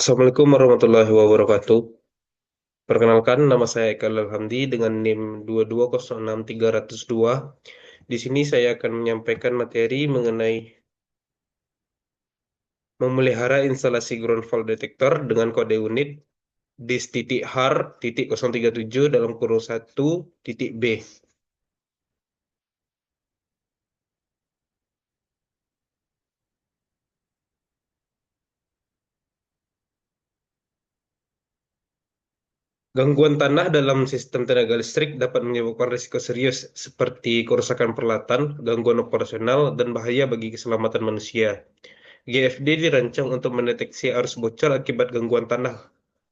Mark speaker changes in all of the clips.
Speaker 1: Assalamualaikum warahmatullahi wabarakatuh. Perkenalkan, nama saya Eka Hamdi dengan NIM 2206302. Di sini saya akan menyampaikan materi mengenai memelihara instalasi ground fault detector dengan kode unit dis.har.037 dalam kurung 1 B. Gangguan tanah dalam sistem tenaga listrik dapat menyebabkan risiko serius seperti kerusakan peralatan, gangguan operasional, dan bahaya bagi keselamatan manusia. GFD dirancang untuk mendeteksi arus bocor akibat gangguan tanah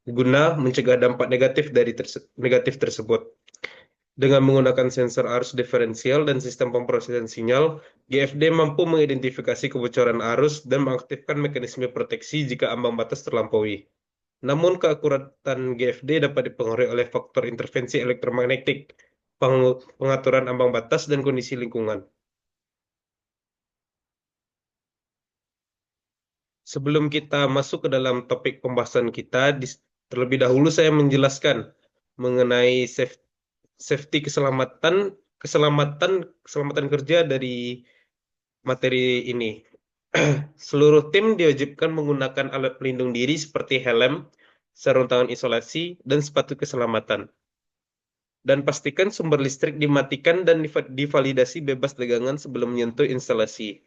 Speaker 1: guna mencegah dampak negatif tersebut. Dengan menggunakan sensor arus diferensial dan sistem pemrosesan sinyal, GFD mampu mengidentifikasi kebocoran arus dan mengaktifkan mekanisme proteksi jika ambang batas terlampaui. Namun, keakuratan GFD dapat dipengaruhi oleh faktor intervensi elektromagnetik, pengaturan ambang batas, dan kondisi lingkungan. Sebelum kita masuk ke dalam topik pembahasan kita, terlebih dahulu saya menjelaskan mengenai safety keselamatan kerja dari materi ini. Seluruh tim diwajibkan menggunakan alat pelindung diri seperti helm, sarung tangan isolasi, dan sepatu keselamatan. Dan pastikan sumber listrik dimatikan dan divalidasi bebas tegangan sebelum menyentuh instalasi.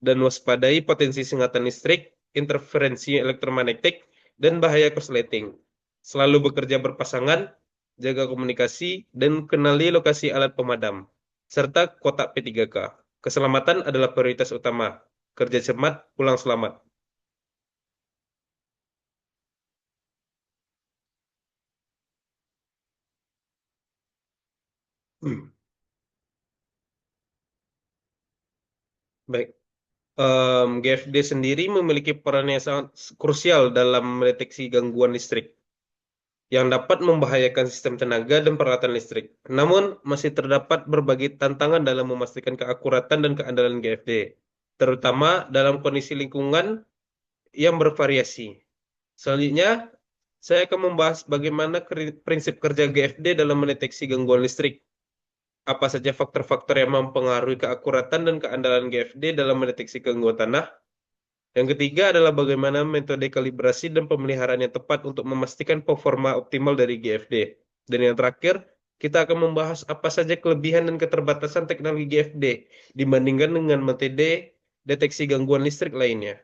Speaker 1: Dan waspadai potensi sengatan listrik, interferensi elektromagnetik, dan bahaya korsleting. Selalu bekerja berpasangan, jaga komunikasi, dan kenali lokasi alat pemadam, serta kotak P3K. Keselamatan adalah prioritas utama. Kerja cermat, pulang selamat. Baik, GFD sendiri memiliki peran yang sangat krusial dalam mendeteksi gangguan listrik yang dapat membahayakan sistem tenaga dan peralatan listrik. Namun, masih terdapat berbagai tantangan dalam memastikan keakuratan dan keandalan GFD, terutama dalam kondisi lingkungan yang bervariasi. Selanjutnya, saya akan membahas bagaimana prinsip kerja GFD dalam mendeteksi gangguan listrik. Apa saja faktor-faktor yang mempengaruhi keakuratan dan keandalan GFD dalam mendeteksi gangguan tanah. Yang ketiga adalah bagaimana metode kalibrasi dan pemeliharaan yang tepat untuk memastikan performa optimal dari GFD. Dan yang terakhir, kita akan membahas apa saja kelebihan dan keterbatasan teknologi GFD dibandingkan dengan metode deteksi gangguan listrik lainnya.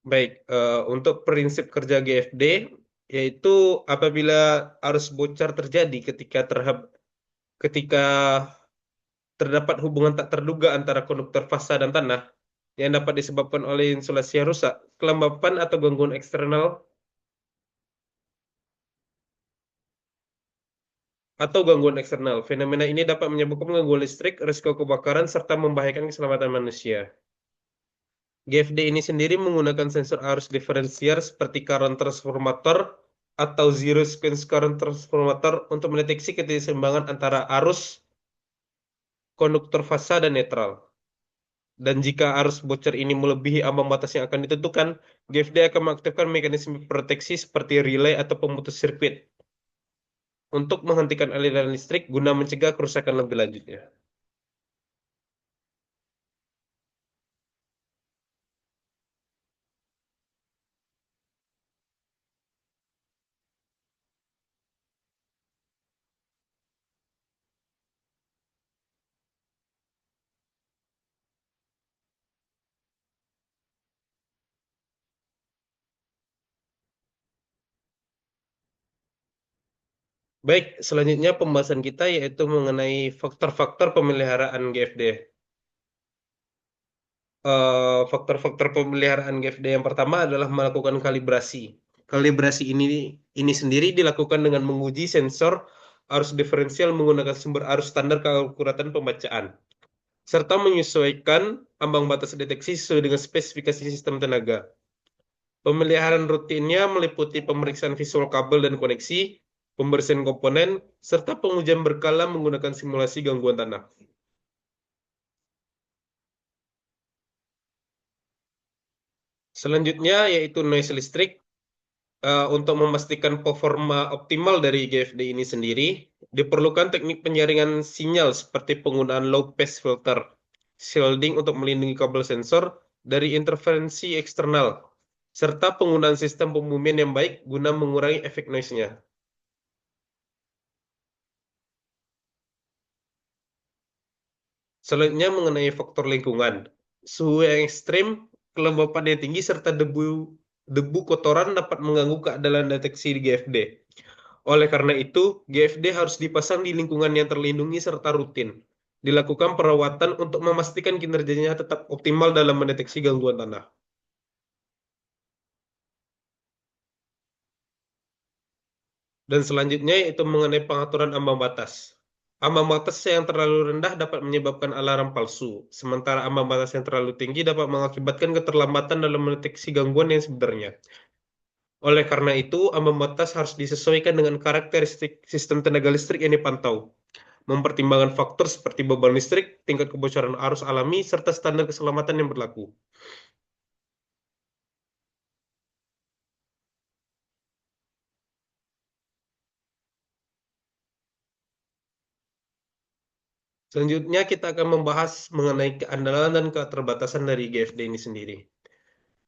Speaker 1: Baik, untuk prinsip kerja GFD, yaitu apabila arus bocor terjadi ketika terdapat hubungan tak terduga antara konduktor fasa dan tanah yang dapat disebabkan oleh insulasi yang rusak, kelembapan atau gangguan eksternal Fenomena ini dapat menyebabkan gangguan listrik, risiko kebakaran, serta membahayakan keselamatan manusia. GFD ini sendiri menggunakan sensor arus diferensial seperti current transformator atau zero sequence current transformator untuk mendeteksi keseimbangan antara arus, konduktor fasa, dan netral. Dan jika arus bocor ini melebihi ambang batas yang akan ditentukan, GFD akan mengaktifkan mekanisme proteksi seperti relay atau pemutus sirkuit untuk menghentikan aliran listrik guna mencegah kerusakan lebih lanjutnya. Baik, selanjutnya pembahasan kita yaitu mengenai faktor-faktor pemeliharaan GFD. Faktor-faktor pemeliharaan GFD yang pertama adalah melakukan kalibrasi. Kalibrasi ini sendiri dilakukan dengan menguji sensor arus diferensial menggunakan sumber arus standar keakuratan pembacaan, serta menyesuaikan ambang batas deteksi sesuai dengan spesifikasi sistem tenaga. Pemeliharaan rutinnya meliputi pemeriksaan visual kabel dan koneksi, pembersihan komponen, serta pengujian berkala menggunakan simulasi gangguan tanah. Selanjutnya yaitu noise listrik. Untuk memastikan performa optimal dari GFD ini sendiri, diperlukan teknik penyaringan sinyal seperti penggunaan low pass filter, shielding untuk melindungi kabel sensor dari interferensi eksternal, serta penggunaan sistem pembumian yang baik guna mengurangi efek noise-nya. Selanjutnya mengenai faktor lingkungan. Suhu yang ekstrim, kelembapan yang tinggi, serta debu debu kotoran dapat mengganggu keandalan deteksi di GFD. Oleh karena itu, GFD harus dipasang di lingkungan yang terlindungi serta rutin. Dilakukan perawatan untuk memastikan kinerjanya tetap optimal dalam mendeteksi gangguan tanah. Dan selanjutnya yaitu mengenai pengaturan ambang batas. Ambang batas yang terlalu rendah dapat menyebabkan alarm palsu, sementara ambang batas yang terlalu tinggi dapat mengakibatkan keterlambatan dalam mendeteksi gangguan yang sebenarnya. Oleh karena itu, ambang batas harus disesuaikan dengan karakteristik sistem tenaga listrik yang dipantau, mempertimbangkan faktor seperti beban listrik, tingkat kebocoran arus alami, serta standar keselamatan yang berlaku. Selanjutnya, kita akan membahas mengenai keandalan dan keterbatasan dari GFD ini sendiri.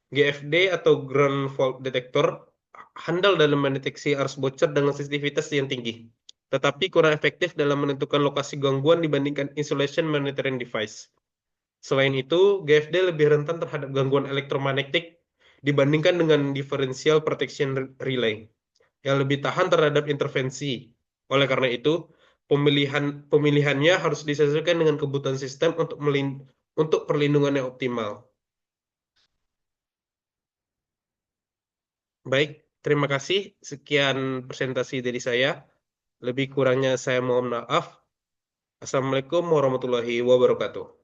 Speaker 1: GFD atau Ground Fault Detector handal dalam mendeteksi arus bocor dengan sensitivitas yang tinggi, tetapi kurang efektif dalam menentukan lokasi gangguan dibandingkan Isolation Monitoring Device. Selain itu, GFD lebih rentan terhadap gangguan elektromagnetik dibandingkan dengan Differential Protection Relay yang lebih tahan terhadap intervensi. Oleh karena itu, pemilihannya harus disesuaikan dengan kebutuhan sistem untuk perlindungan yang optimal. Baik, terima kasih. Sekian presentasi dari saya. Lebih kurangnya saya mohon maaf. Assalamualaikum warahmatullahi wabarakatuh.